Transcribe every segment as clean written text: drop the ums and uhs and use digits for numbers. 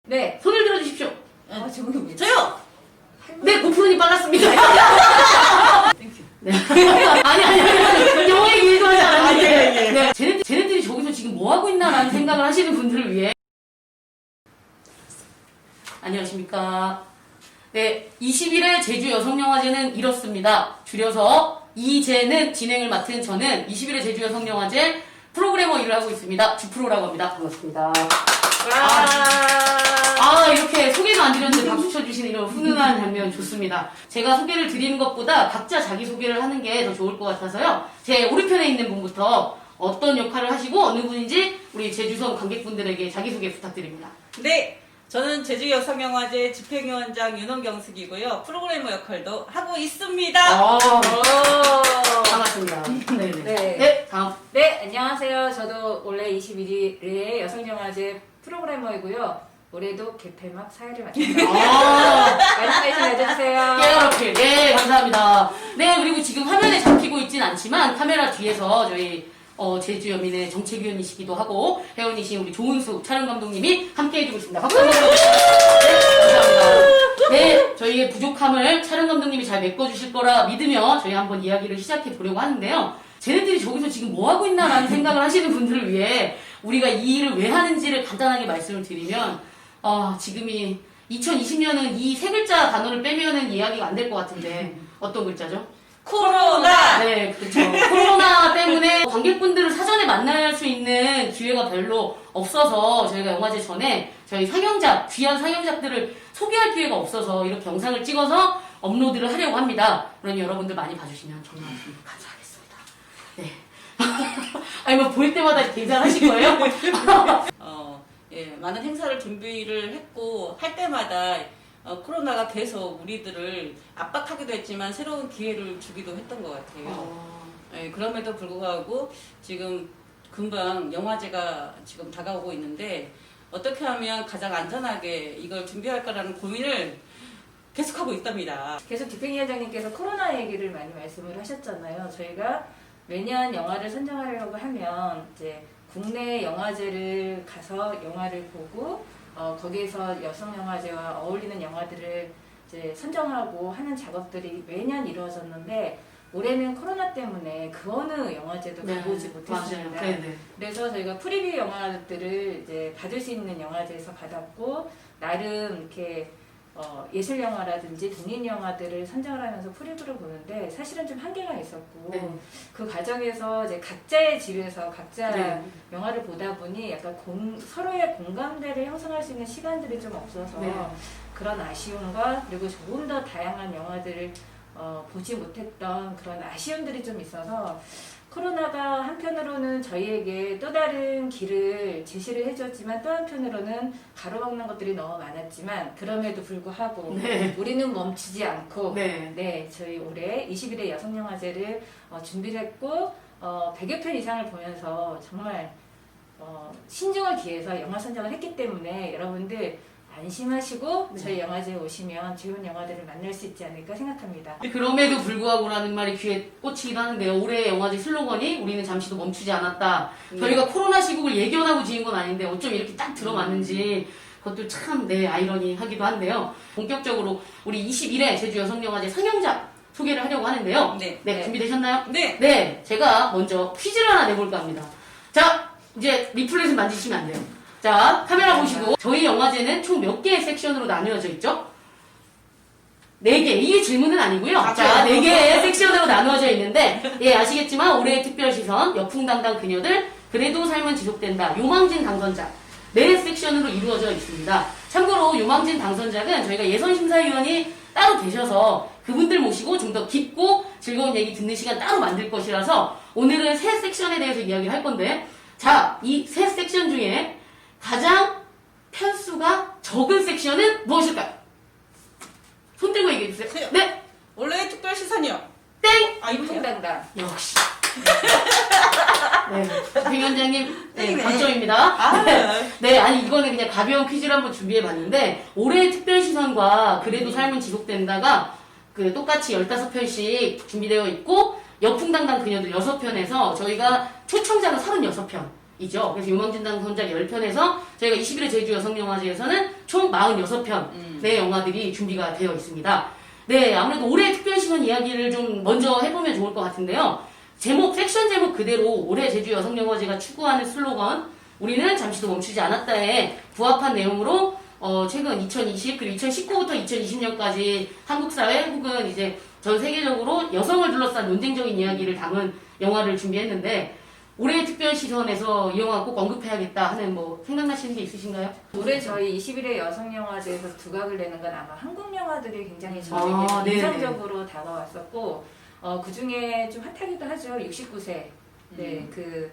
네. 손을 들어주십시오. 제목이 뭐지? 저요! 네, 고프로니 빨랐습니다. 땡큐. 네. 아니. 영어의 길도 하지 않았는데. 예. 네. 쟤네들이 저기서 지금 뭐 하고 있나라는 생각을 하시는 분들을 위해. 안녕하십니까. 네. 21회 제주 여성영화제는 이렇습니다. 줄여서 이제는 진행을 맡은 저는 21회 제주 여성영화제 프로그래머 일을 하고 있습니다. 주프로라고 합니다. 반갑습니다. 이렇게 소개도 안 드렸는데 박수 쳐주시는 이런 훈훈한 장면 좋습니다. 제가 소개를 드리는 것보다 각자 자기소개를 하는 게 더 좋을 것 같아서요. 제 오른편에 있는 분부터 어떤 역할을 하시고 어느 분인지 우리 제주성 관객분들에게 자기소개 부탁드립니다. 네. 저는 제주 여성영화제 집행위원장 윤원경숙이고요. 프로그래머 역할도 하고 있습니다. 반갑습니다. 네네. 네. 다음. 네, 안녕하세요. 저도 올해 21일에 여성영화제 프로그래머이고요. 올해도 개폐막 사회를 맡습니다. 많은 관심 가져주세요. 깨어럽게. 네, 감사합니다. 네, 그리고 지금 화면에 잡히고 있진 않지만 카메라 뒤에서 저희 제주여민의 정책위원이시기도 하고 회원이신 우리 조은수 촬영감독님이 함께해주고 있습니다. 박수 한번 부탁드립니다. 네, 감사합니다. 네, 저희의 부족함을 촬영감독님이 잘 메꿔주실 거라 믿으며 저희 한번 이야기를 시작해 보려고 하는데요. 쟤네들이 저기서 지금 뭐 하고 있나라는 생각을 하시는 분들을 위해 우리가 이 일을 왜 하는지를 간단하게 말씀을 드리면 지금이 2020년은 이 세 글자 단어를 빼면은 이야기가 안 될 것 같은데 어떤 글자죠? 코로나! 네, 그렇죠. 코로나 때문에 관객분들을 사전에 만날 수 있는 기회가 별로 없어서 저희가 영화제 전에 저희 상영작, 귀한 상영작들을 소개할 기회가 없어서 이렇게 영상을 찍어서 업로드를 하려고 합니다. 그러니 여러분들 많이 봐주시면 정말 감사하겠습니다. 네. 아니, 뭐 보일 때마다 계산하실 거예요? 많은 행사를 준비를 했고 할 때마다 코로나가 계속 우리들을 압박하기도 했지만 새로운 기회를 주기도 했던 것 같아요. 그럼에도 불구하고 지금 금방 영화제가 지금 다가오고 있는데 어떻게 하면 가장 안전하게 이걸 준비할까라는 고민을 계속하고 있답니다. 계속 집행위원장님께서 코로나 얘기를 많이 말씀을 하셨잖아요. 저희가 매년 영화를 선정하려고 하면 이제 국내 영화제를 가서 영화를 보고 거기에서 여성영화제와 어울리는 영화들을 이제 선정하고 하는 작업들이 매년 이루어졌는데 올해는 코로나 때문에 그 어느 영화제도 가보지 못했습니다. 그래서 저희가 프리뷰 영화들을 이제 받을 수 있는 영화제에서 받았고 나름 이렇게 예술 영화라든지 독립 영화들을 선정을 하면서 프리뷰를 보는데 사실은 좀 한계가 있었고 그 과정에서 이제 각자의 집에서 각자 영화를 보다 보니 약간 서로의 공감대를 형성할 수 있는 시간들이 좀 없어서 그런 아쉬움과 그리고 조금 더 다양한 영화들을 보지 못했던 그런 아쉬움들이 좀 있어서 코로나가 한편으로는 저희에게 또 다른 길을 제시를 해줬지만 또 한편으로는 가로막는 것들이 너무 많았지만 그럼에도 불구하고 우리는 멈추지 않고 저희 올해 21회 여성영화제를 준비를 했고 100여 편 이상을 보면서 정말 신중을 기해서 영화 선정을 했기 때문에 여러분들 안심하시고 저희 영화제에 오시면 좋은 영화들을 만날 수 있지 않을까 생각합니다. 그럼에도 불구하고라는 말이 귀에 꽂히기도 하는데요. 올해 영화제 슬로건이 우리는 잠시도 멈추지 않았다. 저희가 코로나 시국을 예견하고 지은 건 아닌데 어쩜 이렇게 딱 들어맞는지 그것도 참 아이러니하기도 한데요. 본격적으로 우리 21회 제주 여성영화제 상영작 소개를 하려고 하는데요. 준비되셨나요? 네, 제가 먼저 퀴즈를 하나 내볼까 합니다. 자, 이제 리플렛을 만지시면 안 돼요. 자, 카메라 보시고 저희 영화제는 총 몇 개의 섹션으로 나누어져 있죠? 4개. 이게 질문은 아니고요. 자, 4개의 섹션으로 나누어져 있는데 아시겠지만 올해의 특별시선, 여풍당당 그녀들, 그래도 삶은 지속된다, 요망진 당선작 4섹션으로 이루어져 있습니다. 참고로 요망진 당선작은 저희가 예선심사위원이 따로 계셔서 그분들 모시고 좀 더 깊고 즐거운 얘기 듣는 시간 따로 만들 것이라서 오늘은 3섹션에 대해서 이야기를 할 건데 자, 이 3섹션 중에 가장 편수가 적은 섹션은 무엇일까요? 손 들고 얘기해주세요. 네! 원래 특별 시선이요. 땡! 이풍당당. 역시. 위원장님, 감점입니다. 아니, 이거는 그냥 가벼운 퀴즈를 한번 준비해봤는데, 올해의 특별시선과 그래도 삶은 지속된다가 똑같이 15편씩 준비되어 있고, 여풍당당 그녀들 6편에서 저희가 초청작은 36편. 이죠. 그래서 유망진당 선작 10편에서 저희가 21회 제주 여성영화제에서는 총 46편 의 영화들이 준비가 되어 있습니다. 네, 아무래도 올해 특별시간 이야기를 좀 먼저 해보면 좋을 것 같은데요. 제목, 섹션 제목 그대로 올해 제주 여성영화제가 추구하는 슬로건 우리는 잠시도 멈추지 않았다에 부합한 내용으로 최근 2020 그리고 2019부터 2020년까지 한국 사회 혹은 이제 전 세계적으로 여성을 둘러싼 논쟁적인 이야기를 담은 영화를 준비했는데 올해 특별 시선에서 이 영화 꼭 언급해야겠다 하는 뭐 생각나시는 게 있으신가요? 올해 저희 21회 여성영화제에서 두각을 내는 건 아마 한국 영화들이 굉장히 아, 저에게 네네. 인상적으로 다가왔었고 그 중에 좀 핫하기도 하죠. 69세. 네, 그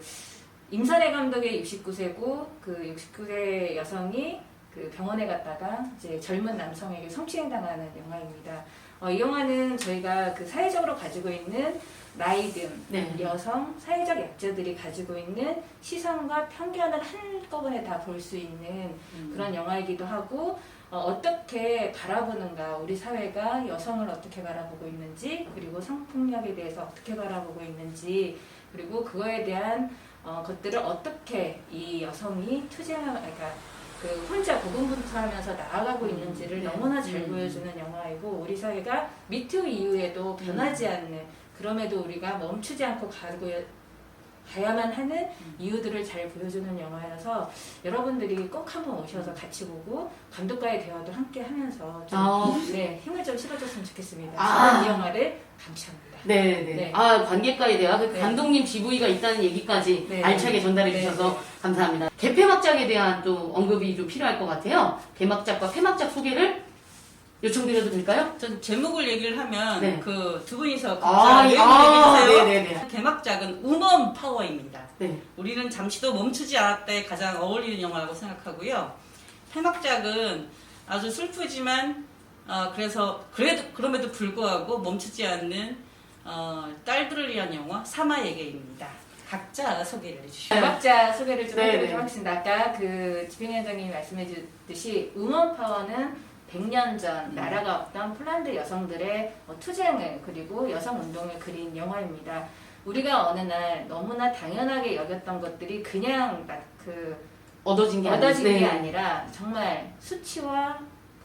임선혜 감독의 69세고 그 69세 여성이 그 병원에 갔다가 이제 젊은 남성에게 성추행당하는 영화입니다. 이 영화는 저희가 그 사회적으로 가지고 있는 나이든 네. 여성 사회적 약자들이 가지고 있는 시선과 편견을 한꺼번에 다 볼 수 있는 그런 영화이기도 하고 어떻게 바라보는가 우리 사회가 여성을 어떻게 바라보고 있는지 그리고 성폭력에 대해서 어떻게 바라보고 있는지 그리고 그거에 대한 것들을 어떻게 이 여성이 그러니까 그 혼자 고군분투하면서 나아가고 있는지를 너무나 잘 보여주는 영화이고 우리 사회가 미투 이후에도 변하지 않는 그럼에도 우리가 멈추지 않고 가야만 하는 이유들을 잘 보여주는 영화라서 여러분들이 꼭 한번 오셔서 같이 보고 감독과의 대화도 함께 하면서 좀 네, 힘을 좀 실어줬으면 좋겠습니다. 저는 이 영화를 강추합니다. 네네. 네. 관객과의 대화, 그 네. 감독님 GV가 있다는 얘기까지 네. 알차게 전달해 네. 주셔서 감사합니다. 개폐막작에 대한 또 언급이 좀 필요할 것 같아요. 개막작과 폐막작 소개를 요청드려도 될까요? 전 제목을 얘기를 하면 네. 그 두 분이서 아, 각자 아, 얘기해주세요. 네네네. 개막작은 우먼 파워입니다. 네. 우리는 잠시도 멈추지 않았다에 가장 어울리는 영화라고 생각하고요. 폐막작은 아주 슬프지만 그럼에도 불구하고 멈추지 않는 딸들을 위한 영화 사마에게입니다. 각자 소개를 해주시죠. 개막자 소개를 좀 네, 해드리도록 네. 하겠습니다. 아까 그 집행위원장님이 말씀해 주듯이 우먼 파워는 100년 전 나라가 없던 폴란드 여성들의 투쟁을 그리고 여성 운동을 그린 영화입니다. 우리가 어느 날 너무나 당연하게 여겼던 것들이 그냥 얻어진 게 얻어진 게 네. 아니라 정말 수치와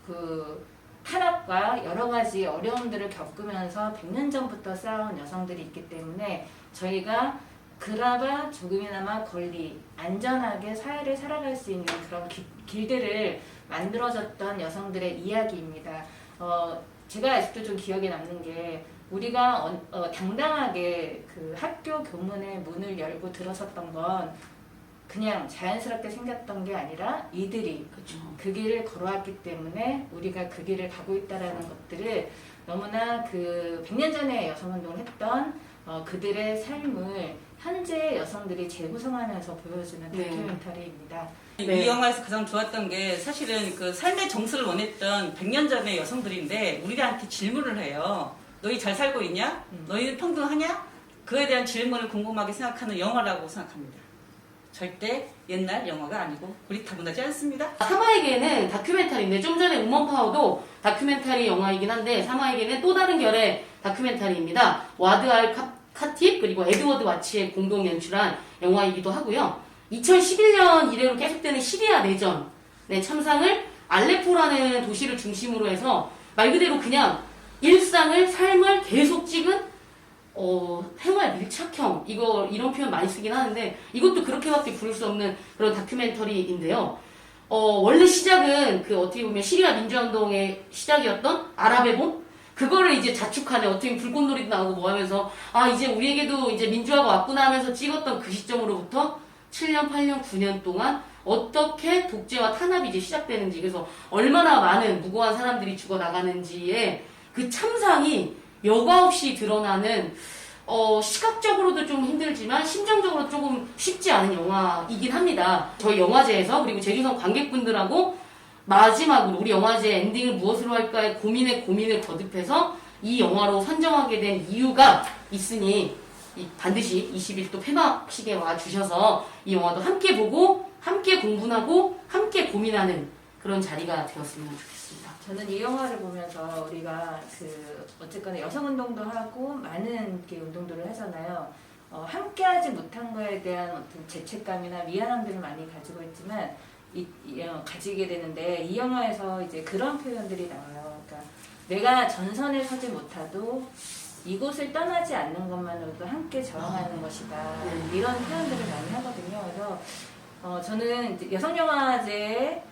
그 탄압과 여러 가지 어려움들을 겪으면서 100년 전부터 싸운 여성들이 있기 때문에 저희가 그나마 조금이나마 안전하게 사회를 살아갈 수 있는 그런 길들을 만들어졌던 여성들의 이야기입니다. 제가 아직도 좀 기억에 남는 게 우리가 당당하게 그 학교 교문의 문을 열고 들어섰던 건 그냥 자연스럽게 생겼던 게 아니라 이들이 그렇죠. 그 길을 걸어왔기 때문에 우리가 그 길을 가고 있다라는 것들을 너무나 그 100년 전에 여성운동을 했던 그들의 삶을 현재 여성들이 재구성하면서 보여주는 네. 다큐멘터리입니다. 네. 이 영화에서 가장 좋았던 게 사실은 그 삶의 정수를 원했던 100년 전의 여성들인데 우리한테 질문을 해요. 너희 잘 살고 있냐? 너희는 평등하냐? 그에 대한 질문을 궁금하게 생각하는 영화라고 생각합니다. 절대 옛날 영화가 아니고 고리타분하지 않습니다. 사마에게는 다큐멘터리인데 좀 전에 우먼파워도 다큐멘터리 영화이긴 한데 사마에게는 또 다른 결의 다큐멘터리입니다. 와드 알 카팁 그리고 에드워드 와치의 공동 연출한 영화이기도 하고요. 2011년 이래로 계속되는 시리아 내전의 참상을 알레포라는 도시를 중심으로 해서 말 그대로 그냥 삶을 계속 찍은 생활 밀착형 이런 표현 많이 쓰긴 하는데 이것도 그렇게밖에 부를 수 없는 그런 다큐멘터리인데요. 원래 시작은 어떻게 보면 시리아 민주화운동의 시작이었던 아랍의 봄 그거를 이제 자축하는 어떻게 보면 불꽃놀이도 나오고 뭐 하면서 이제 우리에게도 이제 민주화가 왔구나 하면서 찍었던 그 시점으로부터 7년, 8년, 9년 동안 어떻게 독재와 탄압이 이제 시작되는지 그래서 얼마나 많은 무고한 사람들이 죽어나가는지의 그 참상이 여과 없이 드러나는 시각적으로도 좀 힘들지만 심정적으로 조금 쉽지 않은 영화이긴 합니다. 저희 영화제에서 그리고 제주성 관객분들하고 마지막으로 우리 영화제 엔딩을 무엇으로 할까의 고민을 거듭해서 이 영화로 선정하게 된 이유가 있으니 반드시 21도 폐막식에 와주셔서 이 영화도 함께 보고 함께 공분하고 함께 고민하는 그런 자리가 되었으면 좋겠습니다. 저는 이 영화를 보면서 우리가 어쨌거나 여성운동도 하고 많은 운동들을 하잖아요. 함께하지 못한 거에 대한 어떤 죄책감이나 미안함들을 많이 가지고 있지만 가지게 되는데 이 영화에서 이제 그런 표현들이 나와요. 그러니까 내가 전선에 서지 못하도 이곳을 떠나지 않는 것만으로도 함께 저항하는 것이다. 이런 표현들을 많이 하거든요. 그래서 저는 이제 여성영화제에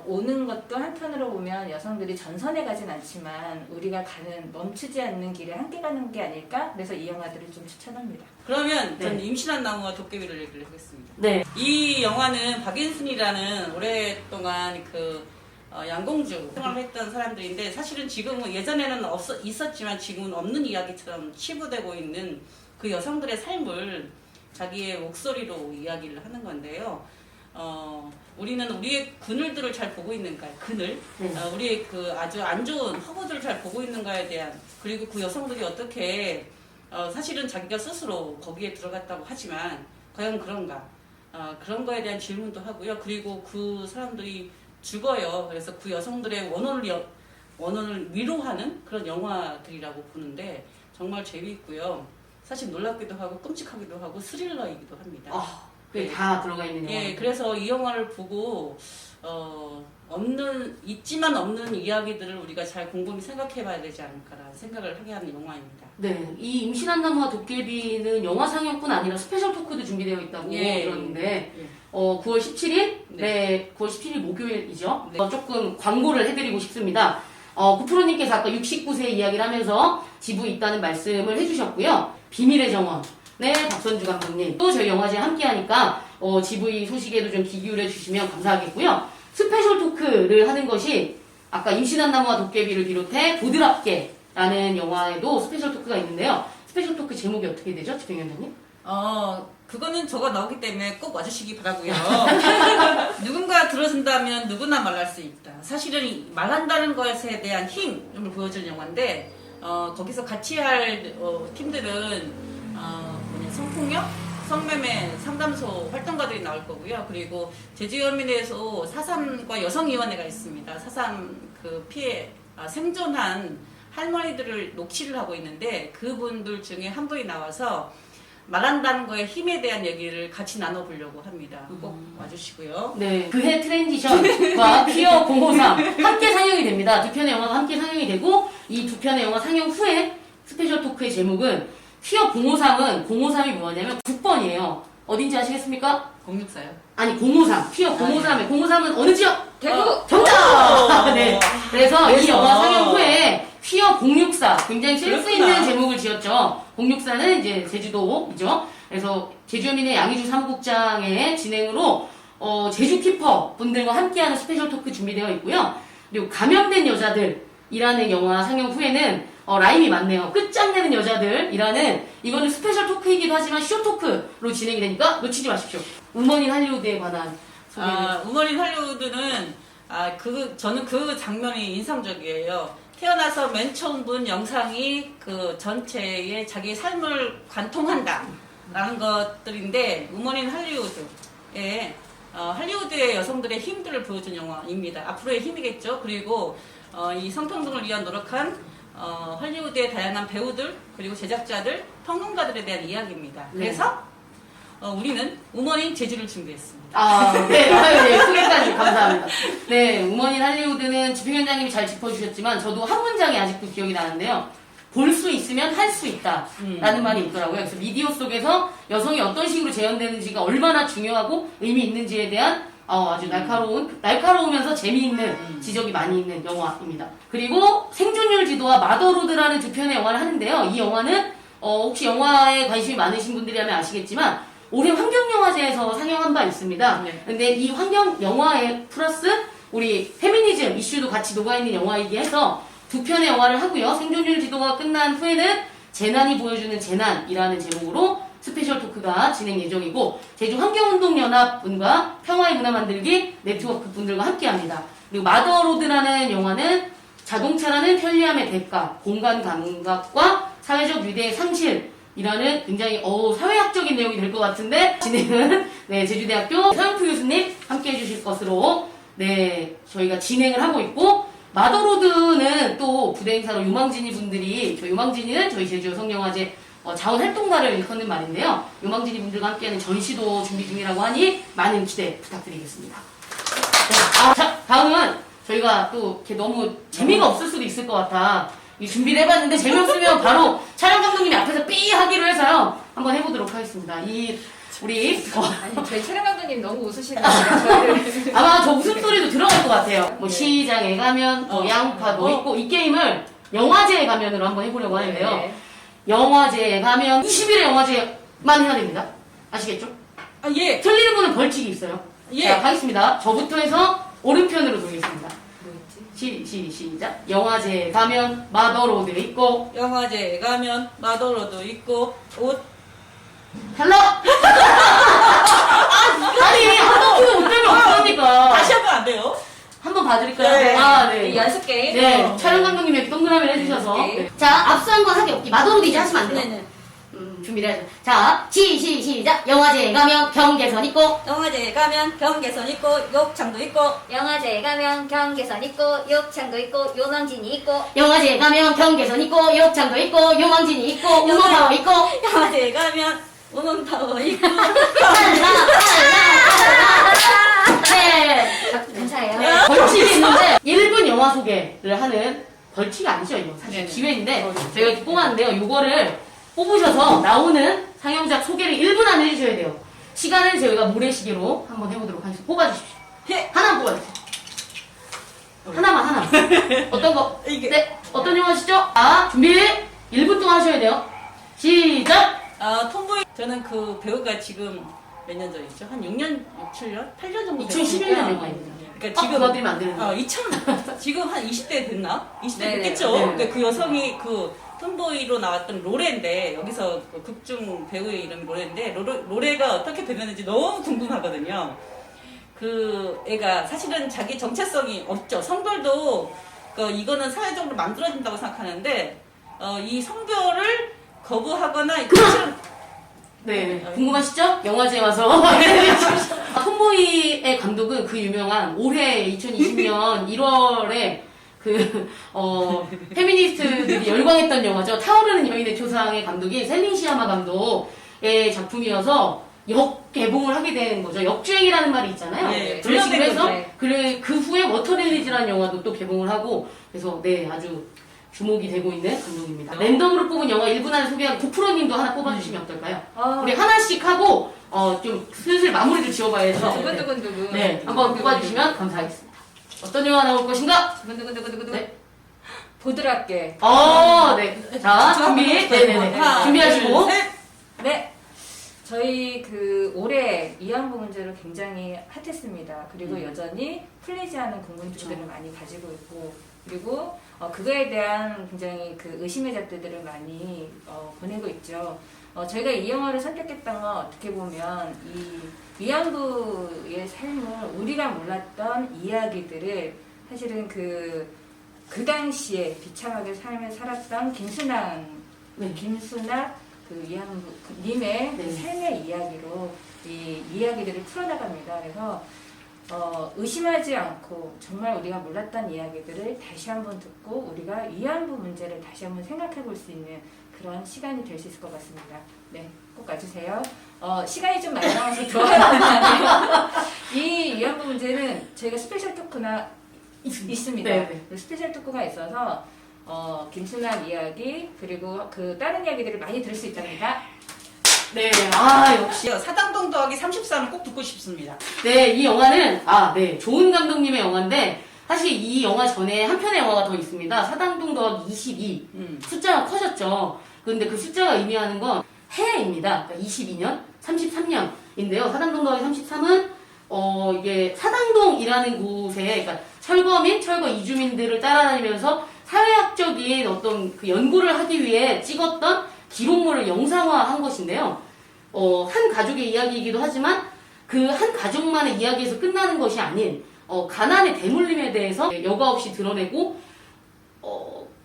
오는 것도 한편으로 보면 여성들이 전선에 가진 않지만 우리가 가는 멈추지 않는 길에 함께 가는 게 아닐까? 그래서 이 영화들을 좀 추천합니다. 그러면 네. 저는 임신한 나무와 도깨비를 얘기를 하겠습니다. 네. 이 영화는 박인순이라는 오랫동안 양공주 생활을 했던 사람들인데 사실은 지금은 예전에는 있었지만 지금은 없는 이야기처럼 치부되고 있는 그 여성들의 삶을 자기의 목소리로 이야기를 하는 건데요. 우리는 우리의 그늘들을 잘 보고 있는가요? 그늘? 네. 우리의 그 아주 안 좋은 허구들을 잘 보고 있는가에 대한 그리고 그 여성들이 어떻게 사실은 자기가 스스로 거기에 들어갔다고 하지만 과연 그런가? 그런 거에 대한 질문도 하고요. 그리고 그 사람들이 죽어요. 그래서 그 여성들의 원혼을 위로하는 그런 영화들이라고 보는데 정말 재미있고요. 사실 놀랍기도 하고 끔찍하기도 하고 스릴러이기도 합니다. 네. 다 들어가 있는 영화. 예, 그래서 이 영화를 보고 있지만 없는 이야기들을 우리가 잘 곰곰이 생각해봐야 되지 않을까라는 생각을 하게 하는 영화입니다. 네, 이 임신한 나무와 도깨비는 영화 상영뿐 아니라 스페셜 토크도 준비되어 있다고 들었는데 9월 17일? 네, 9월 17일 목요일이죠. 네. 조금 광고를 해드리고 싶습니다. 구프로님께서 아까 69세 이야기를 하면서 지부 있다는 말씀을 해주셨고요. 비밀의 정원. 네, 박선주 감독님. 또 저희 영화제 함께하니까 GV 소식에도 좀 귀 기울여 주시면 감사하겠고요. 스페셜 토크를 하는 것이 아까 임신한 나무와 도깨비를 비롯해 보드랍게라는 영화에도 스페셜 토크가 있는데요. 스페셜 토크 제목이 어떻게 되죠, 집행위원장님? 그거는 저가 나오기 때문에 꼭 와주시기 바라고요. 누군가 들어준다면 누구나 말할 수 있다. 사실은 말한다는 것에 대한 힘을 보여주는 영화인데 거기서 같이 할 팀들은 성폭력, 성매매 상담소 활동가들이 나올 거고요. 그리고 제주연민회에서 4.3과 여성위원회가 있습니다. 4.3 그 피해 생존한 할머니들을 녹취를 하고 있는데 그분들 중에 한 분이 나와서 말한다는 거에 힘에 대한 얘기를 같이 나눠보려고 합니다. 꼭 와주시고요. 네, 그해 트랜지션과 퀴어 053 함께 상영이 됩니다. 두 편의 영화가 함께 상영이 되고 이 두 편의 영화 상영 후에 스페셜 토크의 제목은 퀴어 053은 053이 뭐냐면 9번이에요. 어딘지 아시겠습니까? 064요. 아니 053, 퀴어 053에 053은 어느 지역? 대구! 정답! 네. 그래서 이 그래서. 영화 상영 후에 퀴어 064 굉장히 센스 그렇구나. 있는 제목을 지었죠. 064는 이제 제주도이죠. 그래서 제주연민회 양희주 사무국장의 진행으로 제주 키퍼 분들과 함께하는 스페셜 토크 준비되어 있고요. 그리고 감염된 여자들이라는 영화 상영 후에는 라임이 많네요. 끝장내는 여자들이라는 이거는 스페셜 토크이기도 하지만 쇼 토크로 진행이 되니까 놓치지 마십시오. 우먼인 할리우드에 관한 소개를. 우먼인 할리우드는 저는 그 장면이 인상적이에요. 태어나서 맨 처음 본 영상이 그 전체에 자기의 삶을 관통한다라는 것들인데 우먼인 할리우드에 할리우드의 여성들의 힘들을 보여준 영화입니다. 앞으로의 힘이겠죠. 그리고 이 성평등을 위한 노력한 할리우드의 다양한 배우들 그리고 제작자들, 평론가들에 대한 이야기입니다. 그래서 우리는 우먼인 제주를 준비했습니다. 네, 소개까지 감사합니다. 네, 우먼인 할리우드는 집행위원장님이 잘 짚어주셨지만 저도 한 문장이 아직도 기억이 나는데요. 볼 수 있으면 할 수 있다 라는 말이 있더라고요. 그래서 미디어 속에서 여성이 어떤 식으로 재현되는지가 얼마나 중요하고 의미 있는지에 대한 아주 날카로우면서 재미있는 지적이 많이 있는 영화입니다. 그리고 생존율 지도와 마더로드라는 두 편의 영화를 하는데요. 이 영화는 혹시 영화에 관심이 많으신 분들이라면 아시겠지만 올해 환경영화제에서 상영한 바 있습니다. 네. 근데 이 환경영화에 플러스 우리 페미니즘 이슈도 같이 녹아있는 영화이기 해서 두 편의 영화를 하고요. 생존율 지도가 끝난 후에는 재난이 보여주는 재난이라는 제목으로 스페셜 토크가 진행 예정이고 제주 환경운동연합분과 평화의 문화 만들기 네트워크 분들과 함께합니다. 그리고 마더로드라는 영화는 자동차라는 편리함의 대가, 공간 감각과 사회적 유대의 상실이라는 굉장히 사회학적인 내용이 될 것 같은데 진행은 제주대학교 서영프 교수님 함께해 주실 것으로 저희가 진행을 하고 있고 마더로드는 또 부대 행사로 유망진이 분들이 유망진이는 저희 제주 여성영화제 자원활동가를 일컫는 말인데요. 요망진이 분들과 함께하는 전시도 준비 중이라고 하니 많은 기대 부탁드리겠습니다. 네. 자, 다음은 저희가 또 이렇게 너무 재미가 없을 수도 있을 것 같아. 이 준비를 해봤는데 재미없으면 바로 촬영 감독님이 앞에서 삐 하기로 해서요. 한번 해보도록 하겠습니다. 우리 아니 저희 촬영 감독님 너무 웃으시는 거예요. 아마 저 웃음소리도 들어갈 것 같아요. 뭐 네. 시장에 가면 뭐 양파도 있고 이 게임을 영화제에 가면으로 한번 해보려고 하는데요. 네. 영화제에 가면 20일에 영화제만 해야 됩니다. 아시겠죠? 아, 예. 틀리는 분은 벌칙이 있어요. 예. 자, 가겠습니다. 저부터 해서 오른편으로 돌리겠습니다. 뭐였지? 시작. 영화제에 가면 마더로드 있고 영화제에 가면 마더로도 있고 옷 탈락! 아니, 한번 키면 못 되면 어떡합니까? 다시 하면 안 돼요? 한번 봐드릴까요? 네. 아, 네. 연습 게임. 네, 촬영 감독님이 이렇게 동그라미를 해주셔서. 네. 네. 자, 앞선 건 하기 없기. 마더로드 이제 하시면 안 돼요. 네네. 준비를 해야죠. 자, 시작. 영화제에 가면 경계선 있고, 영화제에 가면 경계선 있고 욕창도 있고 영화제에 가면 경계선 있고 욕창도 있고 요망진이 있고 영화제에 가면 경계선 있고, 욕창도 있고, 요망진이 있고, 우노타워 있고, 영화제에 가면 우먼타워 있고 네. 감사해요. 벌칙이 있는데 1분 영화 소개를 하는 벌칙이 아니죠, 이거 사실 네네. 기회인데 저희가 이렇게 뽑았는데요. 요거를 뽑으셔서 나오는 상영작 소개를 1분 안에 해주셔야 돼요. 시간을 저희가 모래시계로 한번 해보도록 하겠습니다. 뽑아주십시오. 예. 하나만 뽑아주세요. 하나만. 어떤 거? 이게. 네, 어떤 영화시죠? 자, 준비 1분 동안 하셔야 돼요. 시작! 톰보이 저는 그 배우가 지금 몇 년 전이죠? 한 6년, 6, 7년? 8년 정도 2011년 됐으니까. 영화입니다. 그러니까 지금 지금 도와드리면 안 되는데. 2000 지금 한 20대 됐나? 20대 네네. 됐겠죠. 네네. 근데 그 여성이 그 톰보이로 나왔던 로레인데 여기서 그 극중 배우의 이름이 로레인데 로레가 어떻게 변했는지 너무 궁금하거든요. 그 애가 사실은 자기 정체성이 없죠. 성별도 이거는 사회적으로 만들어진다고 생각하는데 이 성별을 거부하거나 사실은 네, 궁금하시죠? 영화제에 와서. 톰보이의 감독은 그 유명한 올해 2020년 1월에 페미니스트들이 열광했던 영화죠. 타오르는 여인의 초상의 감독이 셀린 시아마 감독의 작품이어서 역개봉을 하게 된 거죠. 역주행이라는 말이 있잖아요. 네, 그런 식으로 해서 네. 그 후에 워터릴리지라는 영화도 또 개봉을 하고 그래서 네, 아주 주목이 되고 있는 감독입니다. 랜덤으로 뽑은 영화 1분 안에 소개한 고프로님도 하나 뽑아주시면 어떨까요? 우리 하나씩 하고 좀 슬슬 마무리를 지어봐야 해서 두근두근두근. 네, 한번 뽑아주시면 감사하겠습니다. 어떤 영화 나올 것인가? 두근두근두근두근. 네. 보드랍게. 네. 자, 준비. 네네네. 하나, 준비하시고. 둘, 셋. 네. 저희 올해 위안부 문제로 굉장히 핫했습니다. 그리고 여전히 풀리지 않은 궁금증들을 많이 가지고 있고, 그리고 그거에 대한 굉장히 의심의 잣대들을 많이 보내고 있죠. 저희가 이 영화를 선택했던 건 어떻게 보면 이 위안부의 삶을 우리가 몰랐던 이야기들을 사실은 그 당시에 비참하게 삶을 살았던 김순학 위안부 님의 네. 삶의 이야기로 이 이야기들을 풀어나갑니다. 그래서 의심하지 않고 정말 우리가 몰랐던 이야기들을 다시 한번 듣고 우리가 위안부 문제를 다시 한번 생각해 볼 수 있는 그런 시간이 될 수 있을 것 같습니다. 네, 꼭 와주세요. 시간이 좀 많이 남아서 들어가요. 이 위안부 문제는 저희가 스페셜 토크나 있습니다. 네. 그 스페셜 토크가 있어서 김순학 이야기 그리고 다른 이야기들을 많이 들을 수 있답니다. 네. 역시. 사당동 더하기 33은 꼭 듣고 싶습니다. 네, 이 영화는, 좋은 감독님의 영화인데, 사실 이 영화 전에 한 편의 영화가 더 있습니다. 사당동 더하기 22. 숫자가 커졌죠. 그런데 그 숫자가 의미하는 건 해입니다. 그러니까 22년, 33년인데요. 사당동 더하기 33은, 이게 사당동이라는 곳에, 그러니까 철거 이주민들을 따라다니면서 사회학적인 어떤 그 연구를 하기 위해 찍었던 기록물을 영상화한 것인데요. 한 가족의 이야기이기도 하지만 그 한 가족만의 이야기에서 끝나는 것이 아닌 가난의 대물림에 대해서 여과 없이 드러내고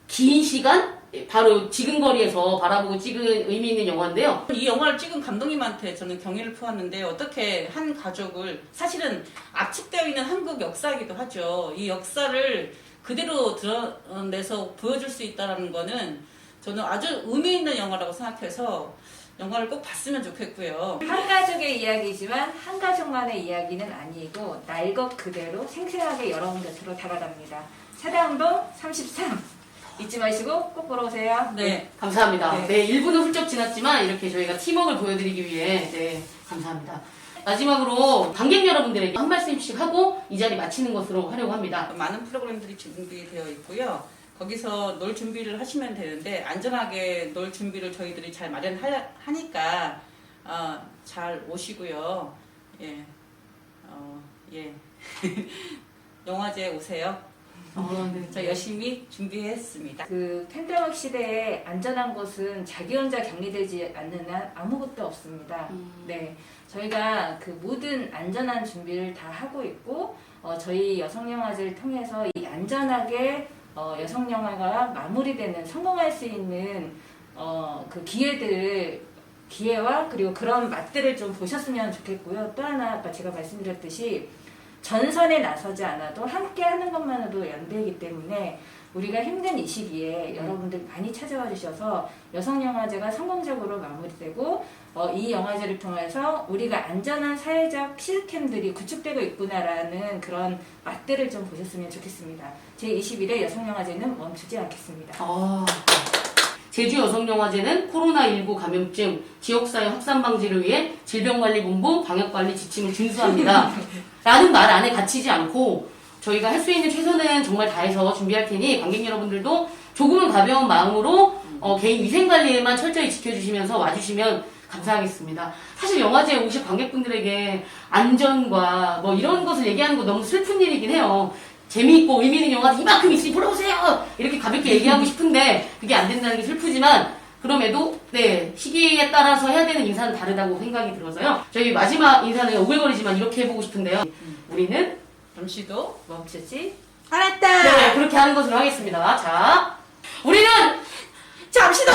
긴 시간 바로 지근거리에서 바라보고 찍은 의미 있는 영화인데요. 이 영화를 찍은 감독님한테 저는 경의를 표하는데 어떻게 한 가족을 사실은 압축되어 있는 한국 역사이기도 하죠. 이 역사를 그대로 드러내서 보여줄 수 있다는 거는 저는 아주 의미 있는 영화라고 생각해서 영화를 꼭 봤으면 좋겠고요. 한 가족의 이야기지만 한 가족만의 이야기는 아니고 날 것 그대로 생생하게 여러분 곁으로 다가갑니다. 사당동 33 잊지 마시고 꼭 보러 오세요. 네. 감사합니다. 네. 네, 1부는 훌쩍 지났지만 이렇게 저희가 팀워크를 보여드리기 위해 네, 감사합니다. 마지막으로 관객 여러분들에게 한 말씀씩 하고 이 자리 마치는 것으로 하려고 합니다. 많은 프로그램들이 준비되어 있고요. 거기서 놀 준비를 하시면 되는데 안전하게 놀 준비를 저희들이 잘 마련하니까 잘 오시고요. 예, 예. 영화제 오세요. 네. 저 열심히 준비했습니다. 그 팬데믹 시대에 안전한 곳은 자기 혼자 격리되지 않는 한 아무것도 없습니다. 네, 저희가 그 모든 안전한 준비를 다 하고 있고 저희 여성영화제를 통해서 이 안전하게 여성영화가 마무리되는 성공할 수 있는 그 기회와 그리고 그런 맛들을 좀 보셨으면 좋겠고요. 또 하나 아까 제가 말씀드렸듯이 전선에 나서지 않아도 함께 하는 것만으로도 연대이기 때문에 우리가 힘든 이 시기에 여러분들 많이 찾아와 주셔서 여성영화제가 성공적으로 마무리되고 이 영화제를 통해서 우리가 안전한 사회적 시스템들이 구축되고 있구나라는 그런 맛들을 좀 보셨으면 좋겠습니다. 제21회 여성영화제는 멈추지 않겠습니다. 제주 여성영화제는 코로나19 감염증 지역사회 확산 방지를 위해 질병관리본부 방역관리 지침을 준수합니다. 라는 말 안에 갇히지 않고 저희가 할 수 있는 최선은 정말 다해서 준비할 테니 관객 여러분들도 조금은 가벼운 마음으로 개인 위생관리에만 철저히 지켜주시면서 와주시면 감사하겠습니다. 사실 영화제에 오실 관객분들에게 안전과 뭐 이런 것을 얘기하는 거 너무 슬픈 일이긴 해요. 재미있고 의미 있는 영화 이만큼 있으니 보러 오세요! 이렇게 가볍게 얘기하고 싶은데 그게 안 된다는 게 슬프지만 그럼에도 네 시기에 따라서 해야 되는 인사는 다르다고 생각이 들어서요. 저희 마지막 인사는 오글거리지만 이렇게 해보고 싶은데요. 우리는 잠시도 멈추지 알았다. 네 그렇게 하는 것으로 하겠습니다. 자, 우리는 잠시도